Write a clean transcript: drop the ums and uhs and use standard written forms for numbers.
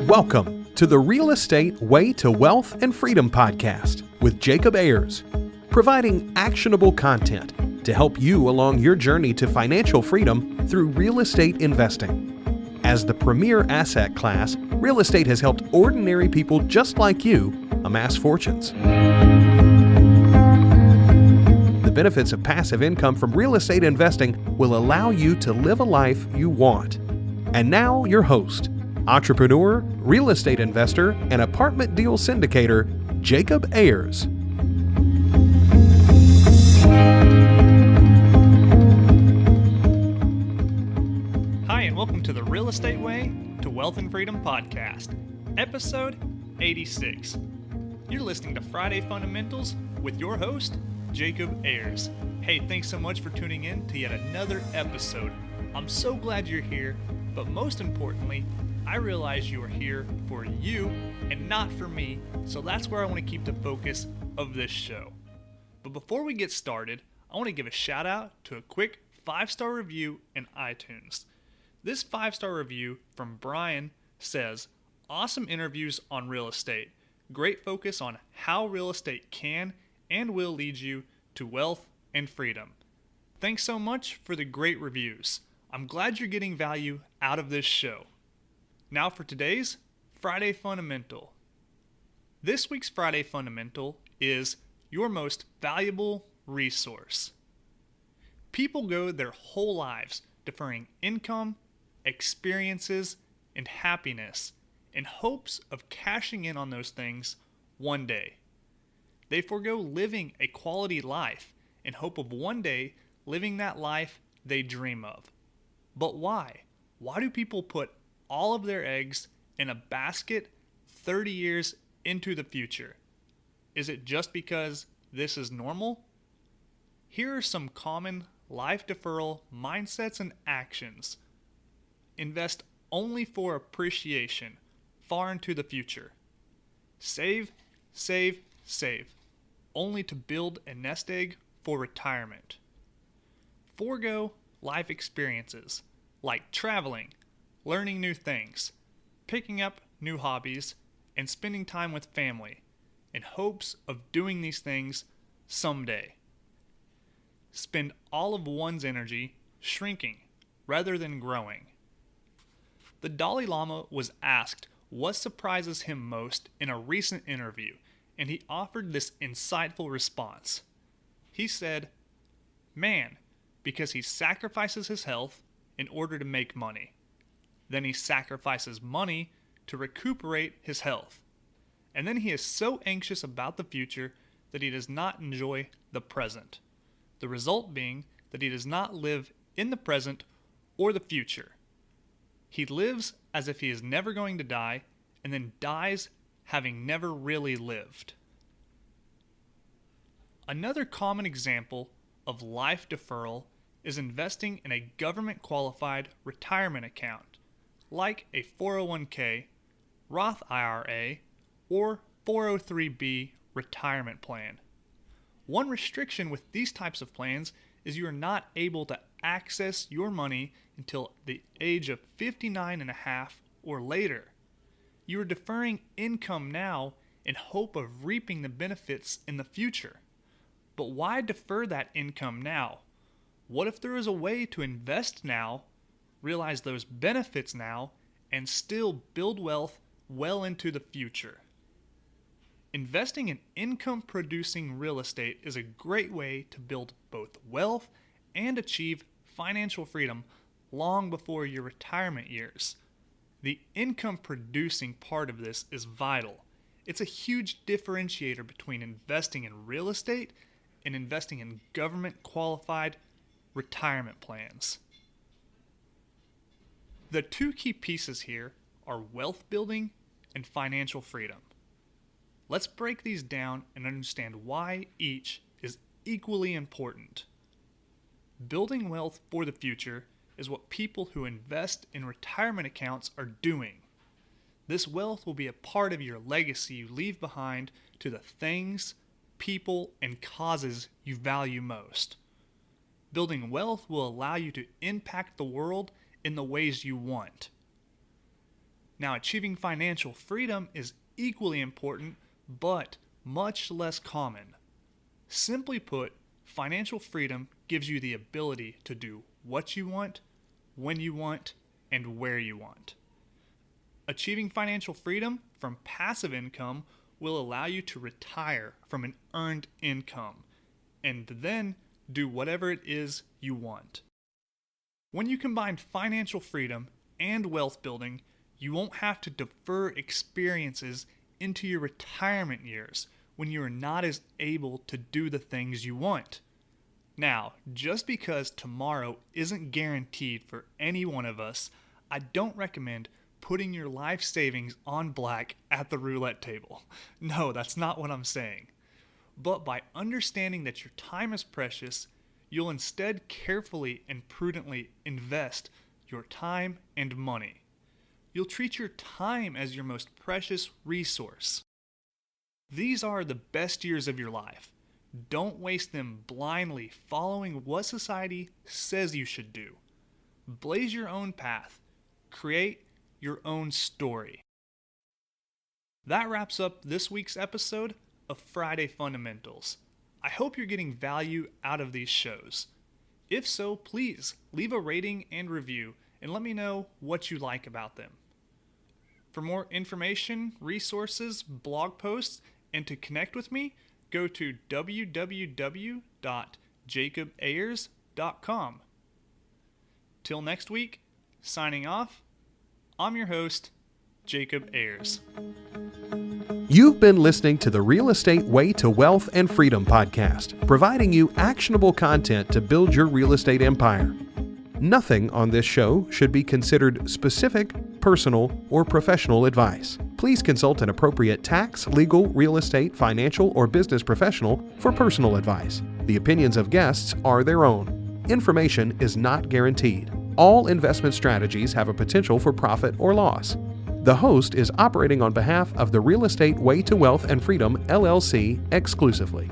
Welcome to the Real Estate Way to Wealth and Freedom podcast with Jacob Ayers, providing actionable content to help you along your journey to financial freedom through real estate investing. As the premier asset class, real estate has helped ordinary people just like you amass fortunes. The benefits of passive income from real estate investing will allow you to live a life you want. And now your host, entrepreneur, real estate investor, and apartment deal syndicator, Jacob Ayers. Hi, and welcome to the Real Estate Way to Wealth and Freedom podcast, episode 86. You're listening to Friday Fundamentals with your host, Jacob Ayers. Hey, thanks so much for tuning in to yet another episode. I'm so glad you're here, but most importantly, I realize you are here for you and not for me, so that's where I want to keep the focus of this show. But before we get started, I want to give a shout out to a quick 5-star review in iTunes. This 5-star review from Brian says, "Awesome interviews on real estate. Great focus on how real estate can and will lead you to wealth and freedom." Thanks so much for the great reviews. I'm glad you're getting value out of this show. Now for today's Friday Fundamental. This week's Friday Fundamental is your most valuable resource. People go their whole lives deferring income, experiences, and happiness in hopes of cashing in on those things one day. They forego living a quality life in hope of one day living that life they dream of. But why? Why do people put all of their eggs in a basket 30 years into the future? Is it just because this is normal? Here are some common life deferral mindsets and actions. Invest only for appreciation far into the future. Save, save, save, only to build a nest egg for retirement. Forego life experiences like traveling, learning new things, picking up new hobbies, and spending time with family in hopes of doing these things someday. Spend all of one's energy shrinking rather than growing. The Dalai Lama was asked what surprises him most in a recent interview, and he offered this insightful response. He said, "Man, because he sacrifices his health in order to make money. Then he sacrifices money to recuperate his health. And then he is so anxious about the future that he does not enjoy the present. The result being that he does not live in the present or the future. He lives as if he is never going to die, and then dies having never really lived." Another common example of life deferral is investing in a government-qualified retirement account, like a 401k, Roth IRA, or 403b retirement plan. One restriction with these types of plans is you are not able to access your money until the age of 59 and a half or later. You are deferring income now in hope of reaping the benefits in the future. But why defer that income now? What if there is a way to invest now, realize those benefits now, and still build wealth well into the future? Investing in income-producing real estate is a great way to build both wealth and achieve financial freedom long before your retirement years. The income-producing part of this is vital. It's a huge differentiator between investing in real estate and investing in government-qualified retirement plans. The two key pieces here are wealth building and financial freedom. Let's break these down and understand why each is equally important. Building wealth for the future is what people who invest in retirement accounts are doing. This wealth will be a part of your legacy you leave behind to the things, people, and causes you value most. Building wealth will allow you to impact the world in the ways you want, Now, achieving financial freedom is equally important, but much less common. Simply put, financial freedom gives you the ability to do what you want, when you want, and where you want. Achieving financial freedom from passive income will allow you to retire from an earned income and then do whatever it is you want. When you combine financial freedom and wealth building, you won't have to defer experiences into your retirement years when you are not as able to do the things you want. Now, just because tomorrow isn't guaranteed for any one of us, I don't recommend putting your life savings on black at the roulette table. No, that's not what I'm saying. But by understanding that your time is precious, you'll instead carefully and prudently invest your time and money. You'll treat your time as your most precious resource. These are the best years of your life. Don't waste them blindly following what society says you should do. Blaze your own path. Create your own story. That wraps up this week's episode of Friday Fundamentals. I hope you're getting value out of these shows. If so, please leave a rating and review and let me know what you like about them. For more information, resources, blog posts, and to connect with me, go to www.jacobayers.com. Till next week, signing off, I'm your host, Jacob Ayers. You've been listening to the Real Estate Way to Wealth and Freedom podcast, providing you actionable content to build your real estate empire. Nothing on this show should be considered specific, personal, or professional advice. Please consult an appropriate tax, legal, real estate, financial, or business professional for personal advice. The opinions of guests are their own. Information is not guaranteed. All investment strategies have a potential for profit or loss. The host is operating on behalf of the Real Estate Way to Wealth and Freedom, LLC, exclusively.